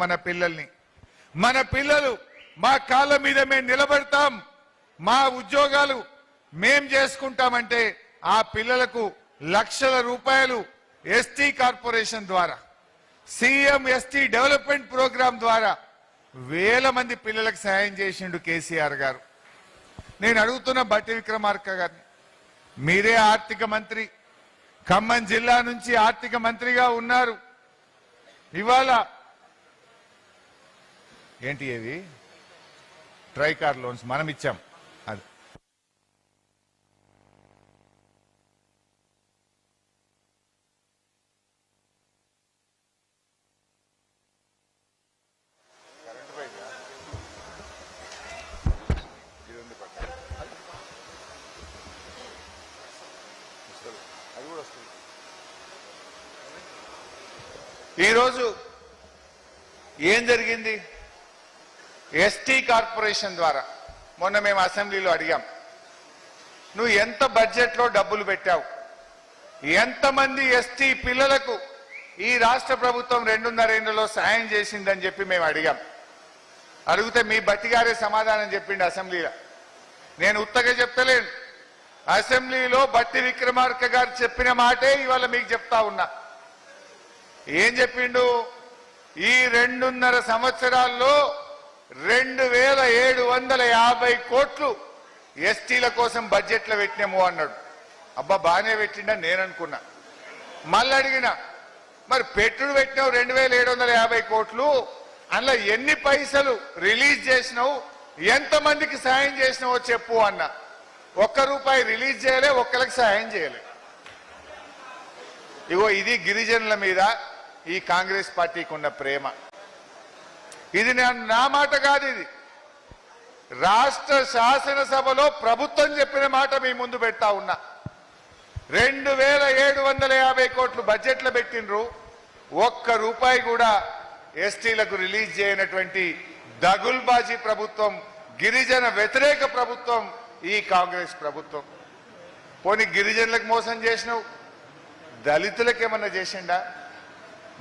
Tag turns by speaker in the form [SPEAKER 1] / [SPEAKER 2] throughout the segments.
[SPEAKER 1] మన పిల్లలు మా కాళ్ళ మీద మేము నిలబడతాం, మా ఉద్యోగాలు మేం చేసుకుంటామంటే ఆ పిల్లలకు లక్షల రూపాయలు ఎస్టీ కార్పొరేషన్ ద్వారా, సీఎం ఎస్టీ డెవలప్మెంట్ ప్రోగ్రాం ద్వారా వేల మంది పిల్లలకు సాయం చేసిండు కేసీఆర్ గారు. నేను అడుగుతున్న బట్టి విక్రమార్క గారిని, మీరే ఆర్థిక మంత్రి, ఖమ్మం జిల్లా నుంచి ఆర్థిక మంత్రిగా ఉన్నారు. ఇవాళ ఏంటి ఏది ట్రైకార్ లోన్స్ మనం ఇచ్చాం. అది ఈరోజు ఏం జరిగింది? ఎస్టీ కార్పొరేషన్ ద్వారా మొన్న మేము అసెంబ్లీలో అడిగాం, నువ్వు ఎంత బడ్జెట్లో డబ్బులు పెట్టావు, ఎంతమంది ఎస్టీ పిల్లలకు ఈ రాష్ట్ర ప్రభుత్వం 2.5 ఏళ్లలో సాయం చేసిందని చెప్పి మేము అడిగాం. అడిగితే మీ బట్టి గారే సమాధానం చెప్పిండు అసెంబ్లీలో. నేను ఉత్తగా చెప్తలేను, అసెంబ్లీలో బట్టి విక్రమార్క గారు చెప్పిన మాటే ఇవాళ మీకు చెప్తా ఉన్నా. ఏం చెప్పిండు? ఈ 2.5 సంవత్సరాల్లో 2750 కోట్లు ఎస్టీల కోసం బడ్జెట్లో పెట్టినాము అన్నాడు. అబ్బా బాగానే పెట్టిండని నేను అనుకున్నా. మళ్ళీ అడిగిన, మరి పెట్టుడు పెట్టినావు 2750 కోట్లు, అందులో ఎన్ని పైసలు రిలీజ్ చేసినావు, ఎంతమందికి సాయం చేసినావో చెప్పు అన్న. ₹1 రిలీజ్ చేయలే, ఒక్కరికి సాయం చేయలే. ఇగో ఇది గిరిజనుల మీద ఈ కాంగ్రెస్ పార్టీకి ఉన్న ప్రేమ. ఇది నా మాట కాదు, ఇది రాష్ట్ర శాసనసభలో ప్రభుత్వం చెప్పిన మాట మీ ముందు పెడతా ఉన్నా. 2750 కోట్లు బడ్జెట్లో పెట్టినరు, ₹1 కూడా ఎస్టీలకు రిలీజ్ చేయనటువంటి దగుల్బాజీ ప్రభుత్వం, గిరిజన వ్యతిరేక ప్రభుత్వం ఈ కాంగ్రెస్ ప్రభుత్వం. పోనీ గిరిజనులకు మోసం చేసినావు, దళితులకు ఏమన్నా చేసిండా,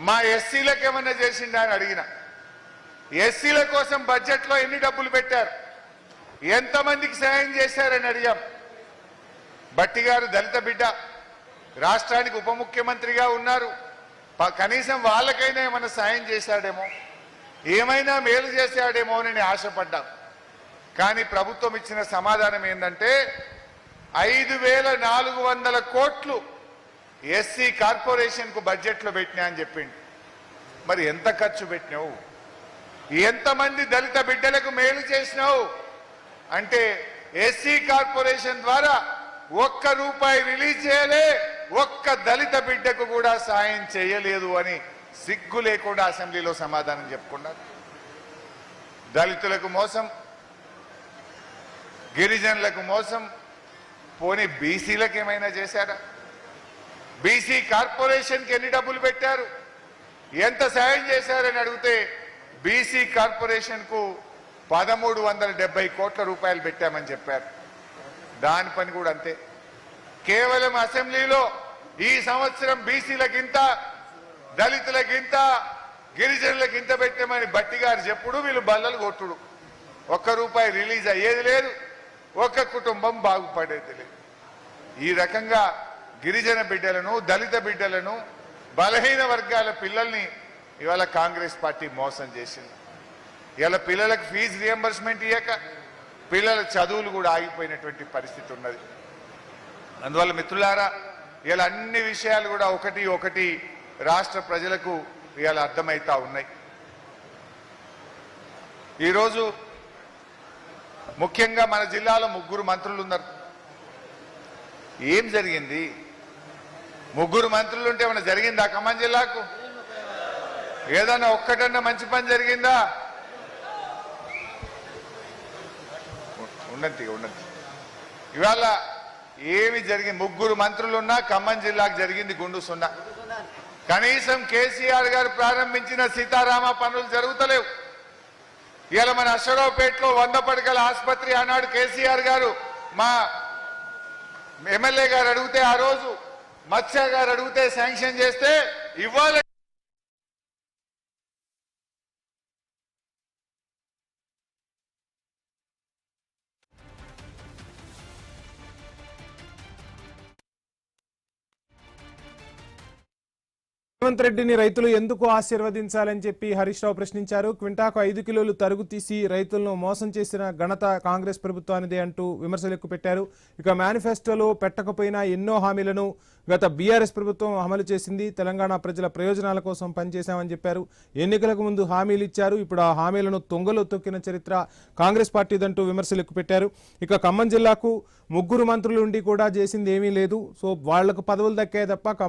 [SPEAKER 1] మా ఎస్సీలకు ఏమన్నా చేసిండా అని అడిగిన. ఎస్సీల కోసం బడ్జెట్లో ఎన్ని డబ్బులు పెట్టారు, ఎంతమందికి సాయం చేశారని అడిగాం. బట్టి గారు దళిత బిడ్డ, రాష్ట్రానికి ఉప ముఖ్యమంత్రిగా ఉన్నారు, కనీసం వాళ్ళకైనా ఏమైనా సాయం చేశాడేమో, ఏమైనా మేలు చేశాడేమో అని నేను ఆశపడ్డా. కానీ ప్రభుత్వం ఇచ్చిన సమాధానం ఏంటంటే 5400 కోట్లు ఎస్సీ కార్పొరేషన్కు బడ్జెట్లో పెట్టినా అని చెప్పిండు. మరి ఎంత ఖర్చు పెట్టినావు, ఎంతమంది దళిత బిడ్డలకు మేలు చేసినావు అంటే ఎస్సీ కార్పొరేషన్ ద్వారా ₹1 రిలీజ్ చేయలే, ఒక్క దళిత బిడ్డకు కూడా సాయం చేయలేదు అని సిగ్గు లేకుండా అసెంబ్లీలో సమాధానం చెప్పుకున్నారు. దళితులకు మోసం, గిరిజనులకు మోసం, పోనీ బీసీలకు ఏమైనా చేశారా? బీసీ కార్పొరేషన్కి ఎన్ని డబ్బులు పెట్టారు, ఎంత సాయం చేశారని అడిగితే బీసీ కార్పొరేషన్కు 1370 కోట్ల రూపాయలు పెట్టామని చెప్పారు. దాని పని కూడా అంతే. కేవలం అసెంబ్లీలో ఈ సంవత్సరం బీసీలకింత, దళితులకింత, గిరిజనులకింత పెట్టామని బట్టి గారు చెప్పుడు వీళ్ళు బల్లలు కొట్టుడు. ₹1 రిలీజ్ అయ్యేది లేదు, ఒక్క కుటుంబం బాగుపడేది లేదు. ఈ రకంగా గిరిజన బిడ్డలను, దళిత బిడ్డలను, బలహీన వర్గాల పిల్లల్ని ఇవాళ కాంగ్రెస్ పార్టీ మోసం చేసింది. ఇవాళ పిల్లలకు ఫీజు రియంబర్స్మెంట్ ఇయ్యక పిల్లల చదువులు కూడా ఆగిపోయినటువంటి పరిస్థితి ఉన్నది. అందువల్ల మిత్రులారా, ఇవాళ అన్ని విషయాలు కూడా ఒకటి ఒకటి రాష్ట్ర ప్రజలకు ఇవాళ అర్థమవుతా ఉన్నాయి. ఈరోజు ముఖ్యంగా మన జిల్లాలో 3 మంత్రులు ఉన్నారు. ఏం జరిగింది? 3 మంత్రులు ఉంటే ఏమైనా జరిగిందా ఖమ్మం జిల్లాకు? ఏదన్నా ఒక్కటన్నా మంచి పని జరిగిందా? ఉండండి. ఇవాళ ఏమి జరిగింది? 3 మంత్రులున్నా ఖమ్మం జిల్లాకు జరిగింది గుండు సున్నా. కనీసం కేసీఆర్ గారు ప్రారంభించిన సీతారామ పనులు జరుగుతలేవు. ఇవాళ మన అశ్వరావుపేటలో 100 పడకల ఆసుపత్రి ఆనాడు కేసీఆర్ గారు మా ఎమ్మెల్యే గారు అడిగితే, ఆ రోజు మత్స్య గారు అడిగితే శాంక్షన్ చేస్తే ఇవాళ
[SPEAKER 2] రేవంత్ రెడ్డిని రైతులు ఎందుకు ఆశీర్వదించాలని చెప్పి హరీష్ రావు ప్రశ్నించారు. క్వింటాకు 5 కిలోలు తరుగు తీసి రైతులను మోసం చేసిన ఘనత కాంగ్రెస్ ప్రభుత్వానిదే అంటూ విమర్శలు ఎక్కుపెట్టారు. ఇక మేనిఫెస్టోలో పెట్టకపోయినా ఎన్నో హామీలను గత బీఆర్ఎస్ ప్రభుత్వం అమలు చేసింది. తెలంగాణ ప్రజల ప్రయోజనాల కోసం పనిచేశామని చెప్పారు. ఎన్నికలకు ముందు హామీలు ఇచ్చారు, ఇప్పుడు ఆ హామీలను తొంగలో తొక్కిన చరిత్ర కాంగ్రెస్ పార్టీదంటూ విమర్శలు ఎక్కుపెట్టారు. ఇక ఖమ్మం జిల్లాకు 3 మంత్రులు ఉండి కూడా చేసింది ఏమీ లేదు. సో వాళ్లకు పదవులు దక్కాయి తప్ప